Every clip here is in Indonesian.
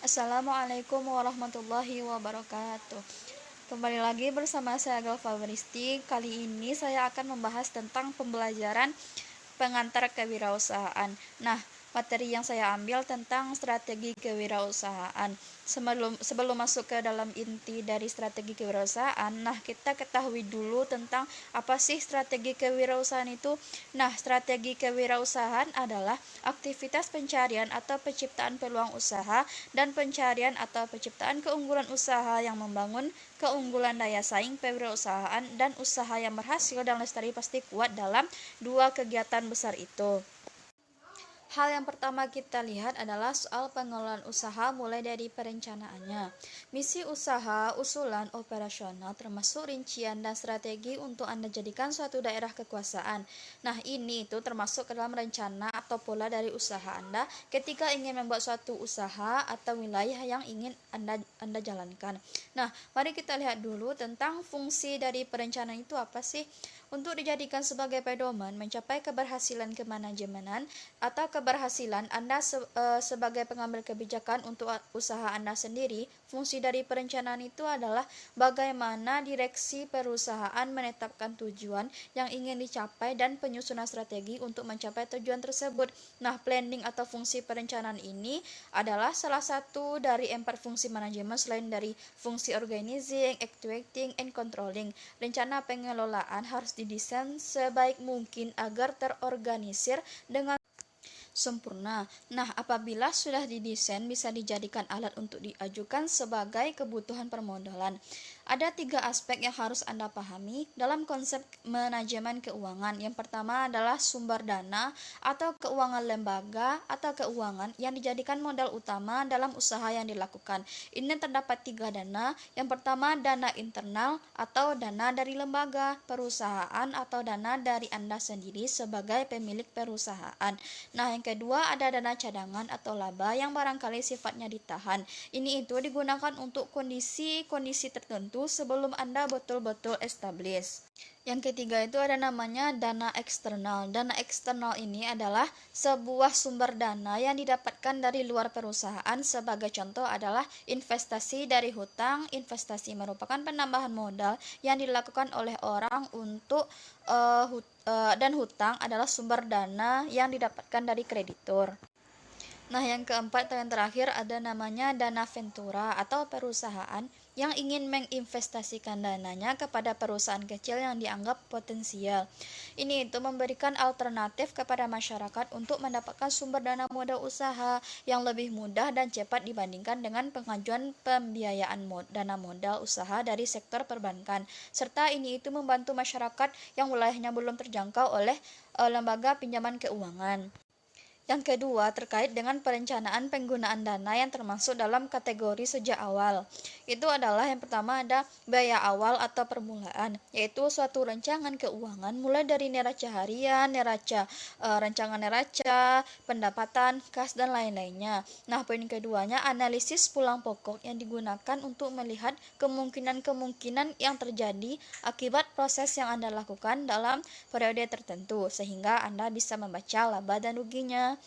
Assalamualaikum warahmatullahi wabarakatuh. Kembali lagi bersama saya Agel Faberisti. Kali ini saya akan membahas tentang pembelajaran pengantar kewirausahaan. Nah, materi yang saya ambil tentang strategi kewirausahaan. Sebelum masuk ke dalam inti dari strategi kewirausahaan, nah kita ketahui dulu tentang apa sih strategi kewirausahaan itu. Nah, strategi kewirausahaan adalah aktivitas pencarian atau penciptaan peluang usaha dan pencarian atau penciptaan keunggulan usaha yang membangun keunggulan daya saing kewirausahaan dan usaha yang berhasil dan lestari pasti kuat dalam dua kegiatan besar itu. Hal yang pertama kita lihat adalah soal pengelolaan usaha mulai dari perencanaannya. Misi usaha, usulan operasional termasuk rincian dan strategi untuk Anda jadikan suatu daerah kekuasaan. Nah, ini itu termasuk ke dalam rencana atau pola dari usaha Anda ketika ingin membuat suatu usaha atau wilayah yang ingin Anda jalankan. Nah, mari kita lihat dulu tentang fungsi dari perencanaan itu apa sih? Untuk dijadikan sebagai pedoman mencapai keberhasilan kemanajemenan atau keberhasilan Anda sebagai pengambil kebijakan untuk usaha Anda sendiri. Fungsi dari perencanaan itu adalah bagaimana direksi perusahaan menetapkan tujuan yang ingin dicapai dan penyusunan strategi untuk mencapai tujuan tersebut. Nah, planning atau fungsi perencanaan ini adalah salah satu dari 4 fungsi manajemen selain dari fungsi organizing, actuating, and controlling. Rencana pengelolaan harus didesain sebaik mungkin agar terorganisir dengan sempurna. Nah, apabila sudah didesain bisa dijadikan alat untuk diajukan sebagai kebutuhan permodalan. Ada 3 aspek yang harus Anda pahami dalam konsep manajemen keuangan. Yang pertama adalah sumber dana atau keuangan lembaga atau keuangan yang dijadikan modal utama dalam usaha yang dilakukan. Ini terdapat 3 dana. Yang pertama dana internal atau dana dari lembaga, perusahaan atau dana dari Anda sendiri sebagai pemilik perusahaan. Nah, yang kedua ada dana cadangan atau laba yang barangkali sifatnya ditahan. Ini itu digunakan untuk kondisi-kondisi tertentu sebelum Anda betul-betul establish. Yang ketiga itu ada namanya dana eksternal. Dana eksternal ini adalah sebuah sumber dana yang didapatkan dari luar perusahaan. Sebagai contoh adalah investasi dari hutang. Investasi merupakan penambahan modal yang dilakukan oleh orang untuk dan hutang adalah sumber dana yang didapatkan dari kreditur. Nah, yang keempat atau yang terakhir ada namanya dana ventura atau perusahaan yang ingin menginvestasikan dananya kepada perusahaan kecil yang dianggap potensial. Ini itu memberikan alternatif kepada masyarakat untuk mendapatkan sumber dana modal usaha yang lebih mudah dan cepat dibandingkan dengan pengajuan pembiayaan dana modal usaha dari sektor perbankan. Serta ini itu membantu masyarakat yang wilayahnya belum terjangkau oleh lembaga pinjaman keuangan. Yang kedua, terkait dengan perencanaan penggunaan dana yang termasuk dalam kategori sejak awal. Itu adalah yang pertama ada biaya awal atau permulaan, yaitu suatu rancangan keuangan mulai dari neraca harian, rancangan neraca, pendapatan, kas, dan lain-lainnya. Nah, poin keduanya analisis pulang pokok yang digunakan untuk melihat kemungkinan-kemungkinan yang terjadi akibat proses yang Anda lakukan dalam periode tertentu, sehingga Anda bisa membaca laba dan ruginya.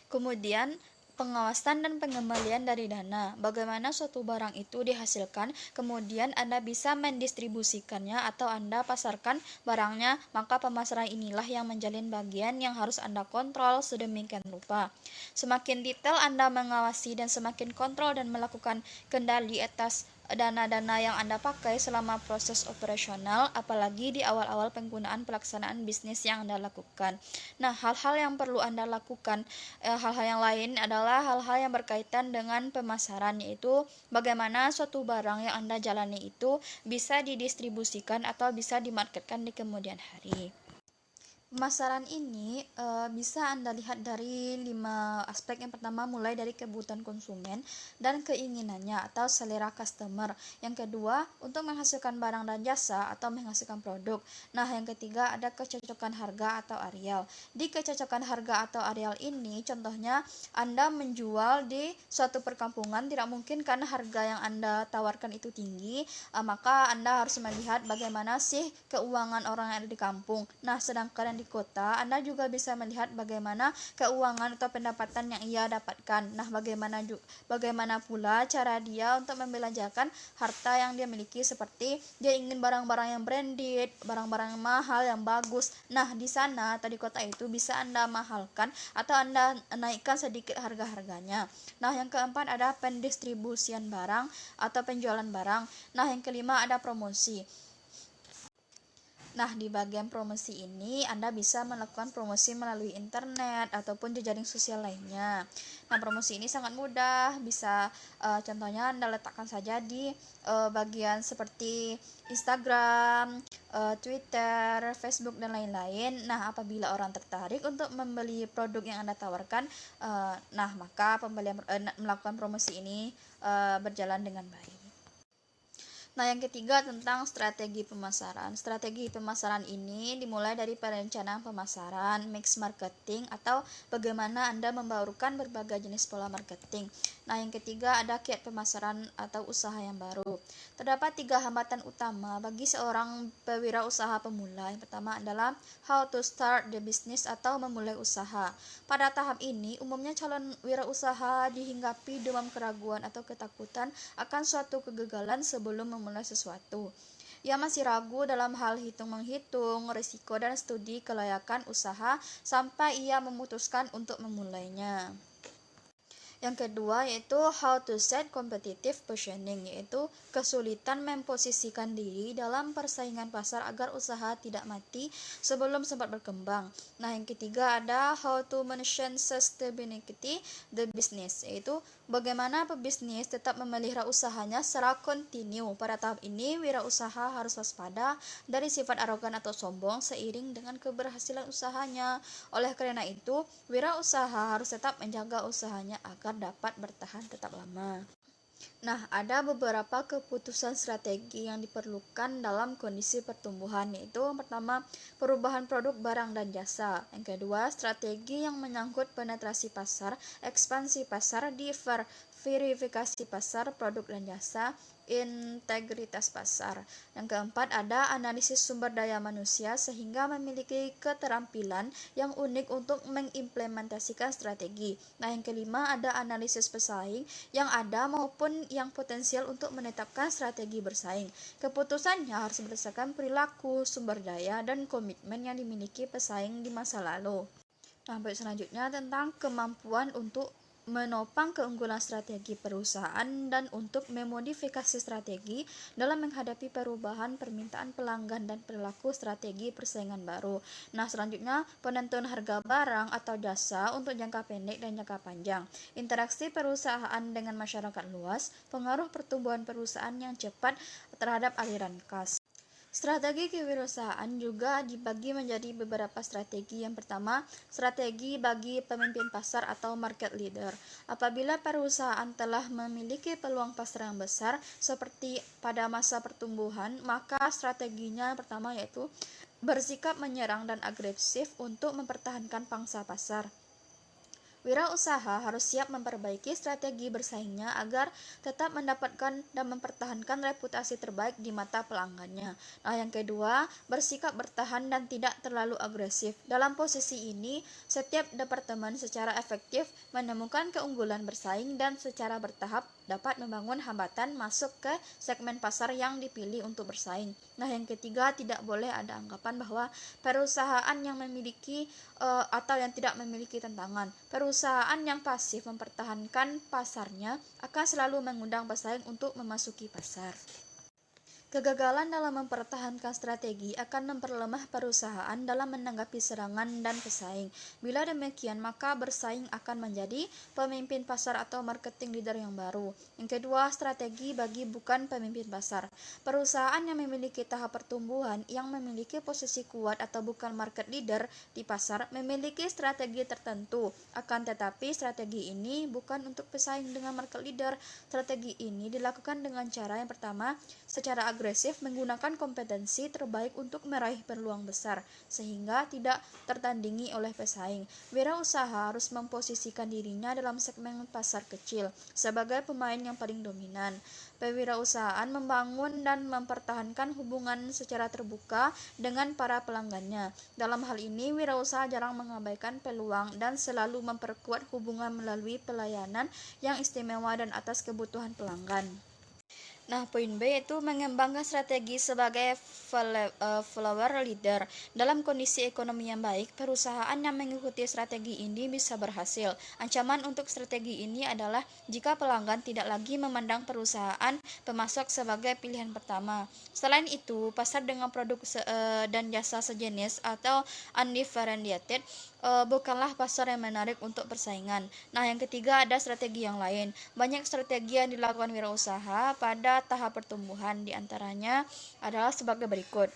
Kemudian pengawasan dan pengembalian dari dana. Bagaimana suatu barang itu dihasilkan, kemudian Anda bisa mendistribusikannya atau Anda pasarkan barangnya, maka pemasaran inilah yang menjalin bagian yang harus Anda kontrol sedemikian rupa. Semakin detail Anda mengawasi dan semakin kontrol dan melakukan kendali atas dana-dana yang Anda pakai selama proses operasional, apalagi di awal-awal penggunaan pelaksanaan bisnis yang Anda lakukan. Nah, hal-hal yang perlu Anda lakukan, hal-hal yang lain adalah hal-hal yang berkaitan dengan pemasaran, yaitu bagaimana suatu barang yang Anda jalani itu bisa didistribusikan atau bisa dimarketkan di kemudian hari. Pemasaran ini bisa Anda lihat dari 5 aspek. Yang pertama mulai dari kebutuhan konsumen dan keinginannya atau selera customer. Yang kedua untuk menghasilkan barang dan jasa atau menghasilkan produk. Nah, yang ketiga ada kecocokan harga atau areal. Di kecocokan harga atau areal ini contohnya Anda menjual di suatu perkampungan, tidak mungkin karena harga yang Anda tawarkan itu tinggi, maka Anda harus melihat bagaimana sih keuangan orang yang ada di kampung. Nah, sedangkan yang di di kota, Anda juga bisa melihat bagaimana keuangan atau pendapatan yang ia dapatkan. Nah, bagaimana pula cara dia untuk membelanjakan harta yang dia miliki, seperti dia ingin barang-barang yang branded, barang-barang yang mahal, yang bagus. Nah, di sana atau di kota itu bisa Anda mahalkan atau Anda naikkan sedikit harga-harganya. Nah, yang keempat ada pendistribusian barang atau penjualan barang. Nah, yang kelima ada promosi. Nah, di bagian promosi ini Anda bisa melakukan promosi melalui internet ataupun jejaring sosial lainnya. Nah, promosi ini sangat mudah, bisa contohnya Anda letakkan saja di bagian seperti Instagram, Twitter, Facebook, dan lain-lain. Nah, apabila orang tertarik untuk membeli produk yang Anda tawarkan, maka melakukan promosi ini berjalan dengan baik. Nah, yang ketiga tentang strategi pemasaran. Strategi pemasaran ini dimulai dari perencanaan pemasaran, mix marketing, atau bagaimana Anda membaurkan berbagai jenis pola marketing. Nah, yang ketiga ada kiat pemasaran atau usaha yang baru. Terdapat 3 hambatan utama bagi seorang pewirausaha pemula. Yang pertama adalah how to start the business atau memulai usaha. Pada tahap ini, umumnya calon wirausaha dihinggapi demam keraguan atau ketakutan akan suatu kegagalan sebelum memulai sesuatu. Ia masih ragu dalam hal hitung-menghitung risiko dan studi kelayakan usaha sampai ia memutuskan untuk memulainya. Yang kedua yaitu how to set competitive positioning, yaitu kesulitan memposisikan diri dalam persaingan pasar agar usaha tidak mati sebelum sempat berkembang. Nah, yang ketiga ada how to maintain sustainability the business, yaitu bagaimana pebisnis tetap memelihara usahanya secara kontinu. Pada tahap ini, wirausaha harus waspada dari sifat arogan atau sombong seiring dengan keberhasilan usahanya. Oleh karena itu, wirausaha harus tetap menjaga usahanya agar dapat bertahan tetap lama. Nah, ada beberapa keputusan strategi yang diperlukan dalam kondisi pertumbuhan, yaitu yang pertama, perubahan produk barang dan jasa. Yang kedua, strategi yang menyangkut penetrasi pasar, ekspansi pasar, verifikasi pasar, produk dan jasa, integritas pasar. Yang keempat ada analisis sumber daya manusia sehingga memiliki keterampilan yang unik untuk mengimplementasikan strategi. Nah, yang kelima ada analisis pesaing yang ada maupun yang potensial untuk menetapkan strategi bersaing. Keputusannya harus berdasarkan perilaku, sumber daya, dan komitmen yang dimiliki pesaing di masa lalu. Nah, baik, selanjutnya tentang kemampuan untuk menopang keunggulan strategi perusahaan dan untuk memodifikasi strategi dalam menghadapi perubahan permintaan pelanggan dan perilaku strategi persaingan baru. Nah, selanjutnya penentuan harga barang atau jasa untuk jangka pendek dan jangka panjang. Interaksi perusahaan dengan masyarakat luas, pengaruh pertumbuhan perusahaan yang cepat terhadap aliran kas. Strategi kewirausahaan juga dibagi menjadi beberapa strategi. Yang pertama, strategi bagi pemimpin pasar atau market leader. Apabila perusahaan telah memiliki peluang pasar yang besar seperti pada masa pertumbuhan, maka strateginya yang pertama yaitu bersikap menyerang dan agresif untuk mempertahankan pangsa pasar. Wirausaha harus siap memperbaiki strategi bersaingnya agar tetap mendapatkan dan mempertahankan reputasi terbaik di mata pelanggannya. Nah, yang kedua, bersikap bertahan dan tidak terlalu agresif. Dalam posisi ini, setiap departemen secara efektif menemukan keunggulan bersaing dan secara bertahap dapat membangun hambatan masuk ke segmen pasar yang dipilih untuk bersaing. Nah, yang ketiga, tidak boleh ada anggapan bahwa perusahaan yang memiliki atau yang tidak memiliki tantangan. Perusahaan yang pasif mempertahankan pasarnya akan selalu mengundang pesaing untuk memasuki pasar. Kegagalan dalam mempertahankan strategi akan memperlemah perusahaan dalam menanggapi serangan dan pesaing. Bila demikian, maka bersaing akan menjadi pemimpin pasar atau marketing leader yang baru. Yang kedua, strategi bagi bukan pemimpin pasar. Perusahaan yang memiliki tahap pertumbuhan yang memiliki posisi kuat atau bukan market leader di pasar memiliki strategi tertentu. Akan tetapi, strategi ini bukan untuk pesaing dengan market leader. Strategi ini dilakukan dengan cara yang pertama, secara agresif progresif menggunakan kompetensi terbaik untuk meraih peluang besar, sehingga tidak tertandingi oleh pesaing. Wirausaha harus memposisikan dirinya dalam segmen pasar kecil sebagai pemain yang paling dominan. Pewirausahaan membangun dan mempertahankan hubungan secara terbuka dengan para pelanggannya. Dalam hal ini, wirausaha jarang mengabaikan peluang dan selalu memperkuat hubungan melalui pelayanan yang istimewa dan atas kebutuhan pelanggan. Nah, poin B yaitu mengembangkan strategi sebagai follower leader. Dalam kondisi ekonomi yang baik, perusahaan yang mengikuti strategi ini bisa berhasil. Ancaman untuk strategi ini adalah jika pelanggan tidak lagi memandang perusahaan pemasok sebagai pilihan pertama. Selain itu, pasar dengan produk dan jasa sejenis atau undifferentiated bukanlah pasar yang menarik untuk persaingan. Nah, yang ketiga ada strategi yang lain. Banyak strategi yang dilakukan wirausaha pada tahap pertumbuhan, diantaranya adalah sebagai berikut.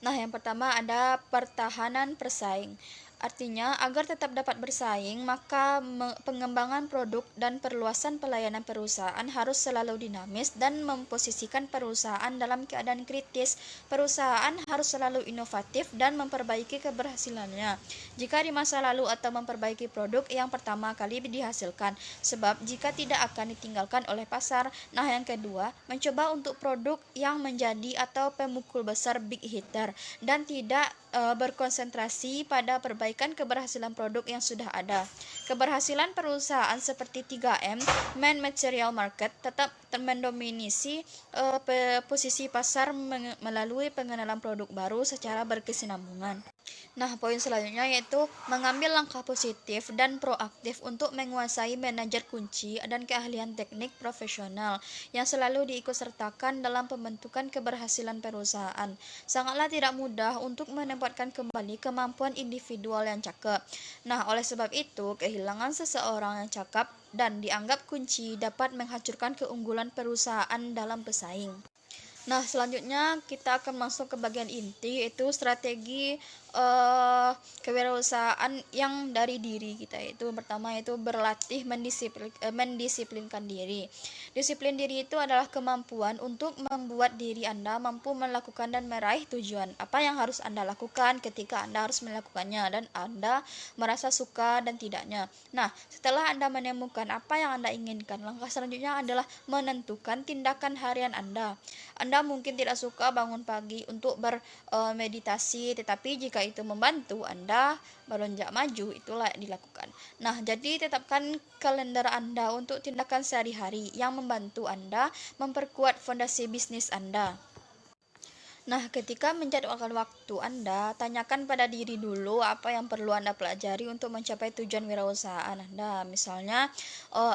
Nah, yang pertama ada pertahanan persaing. Artinya, agar tetap dapat bersaing, maka pengembangan produk dan perluasan pelayanan perusahaan harus selalu dinamis dan memposisikan perusahaan dalam keadaan kritis. Perusahaan harus selalu inovatif dan memperbaiki keberhasilannya. Jika di masa lalu atau memperbaiki produk yang pertama kali dihasilkan, sebab jika tidak akan ditinggalkan oleh pasar. Nah, yang kedua, mencoba untuk produk yang menjadi atau pemukul besar big hitter dan tidak berkonsentrasi pada perbaikan keberhasilan produk yang sudah ada. Keberhasilan perusahaan seperti 3M, Main Material Market, tetap mendominasi posisi pasar melalui pengenalan produk baru secara berkesinambungan. Nah, poin selanjutnya yaitu mengambil langkah positif dan proaktif untuk menguasai manajer kunci dan keahlian teknik profesional yang selalu diikutsertakan dalam pembentukan keberhasilan perusahaan. Sangatlah tidak mudah untuk menempatkan kembali kemampuan individual yang cakep. Nah, oleh sebab itu, kehilangan seseorang yang cakep dan dianggap kunci dapat menghancurkan keunggulan perusahaan dalam bersaing. Nah, selanjutnya kita akan masuk ke bagian inti, yaitu strategi kewirausahaan yang dari diri kita. Itu pertama yaitu berlatih mendisiplinkan diri. Disiplin diri itu adalah kemampuan untuk membuat diri Anda mampu melakukan dan meraih tujuan. Apa yang harus Anda lakukan ketika Anda harus melakukannya dan Anda merasa suka dan tidaknya. Nah, setelah Anda menemukan apa yang Anda inginkan, langkah selanjutnya adalah menentukan tindakan harian Anda. Anda mungkin tidak suka bangun pagi untuk bermeditasi, tetapi jika itu membantu Anda melonjak maju, itulah yang dilakukan. Nah, jadi tetapkan kalender Anda untuk tindakan sehari-hari yang membantu Anda memperkuat fondasi bisnis Anda. Nah, ketika menjadwalkan waktu Anda, tanyakan pada diri dulu apa yang perlu Anda pelajari untuk mencapai tujuan wirausahaan Anda. Misalnya,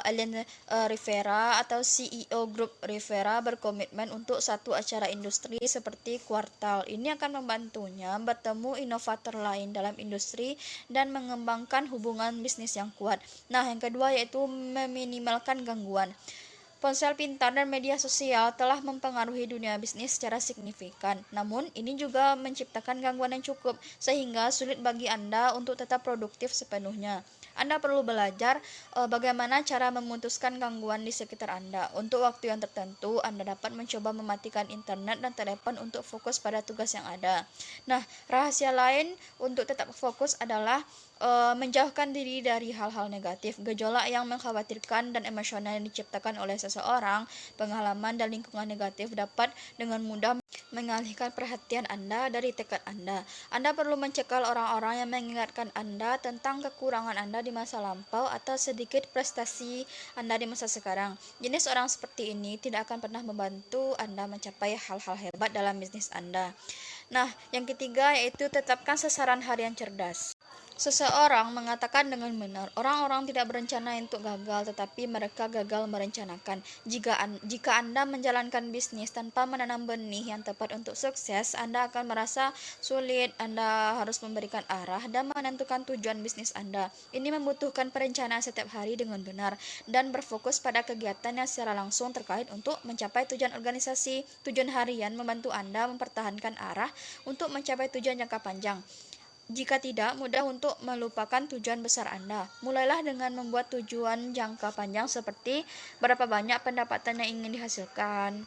Ellen Rivera atau CEO Grup Rivera berkomitmen untuk satu acara industri seperti kuartal. Ini akan membantunya bertemu inovator lain dalam industri dan mengembangkan hubungan bisnis yang kuat. Nah, yang kedua yaitu meminimalkan gangguan. Ponsel pintar dan media sosial telah mempengaruhi dunia bisnis secara signifikan. Namun, ini juga menciptakan gangguan yang cukup, sehingga sulit bagi Anda untuk tetap produktif sepenuhnya. Anda perlu belajar bagaimana cara memutuskan gangguan di sekitar Anda. Untuk waktu yang tertentu, Anda dapat mencoba mematikan internet dan telepon untuk fokus pada tugas yang ada. Nah, rahasia lain untuk tetap fokus adalah menjauhkan diri dari hal-hal negatif. Gejolak yang mengkhawatirkan dan emosional yang diciptakan oleh seseorang, pengalaman dan lingkungan negatif dapat dengan mudah mengalihkan perhatian Anda dari tekad Anda. Anda perlu mencekal orang-orang yang mengingatkan Anda tentang kekurangan Anda di masa lampau atau sedikit prestasi Anda di masa sekarang. Jenis orang seperti ini tidak akan pernah membantu Anda mencapai hal-hal hebat dalam bisnis Anda. Nah, yang ketiga yaitu tetapkan sasaran harian cerdas. Seseorang mengatakan dengan benar, orang-orang tidak berencana untuk gagal, tetapi mereka gagal merencanakan. Jika Anda menjalankan bisnis tanpa menanam benih yang tepat untuk sukses, Anda akan merasa sulit. Anda harus memberikan arah dan menentukan tujuan bisnis Anda. Ini membutuhkan perencanaan setiap hari dengan benar dan berfokus pada kegiatan yang secara langsung terkait untuk mencapai tujuan organisasi. Tujuan harian membantu Anda mempertahankan arah untuk mencapai tujuan jangka panjang. Jika tidak, mudah untuk melupakan tujuan besar Anda. Mulailah dengan membuat tujuan jangka panjang seperti berapa banyak pendapatan yang ingin dihasilkan,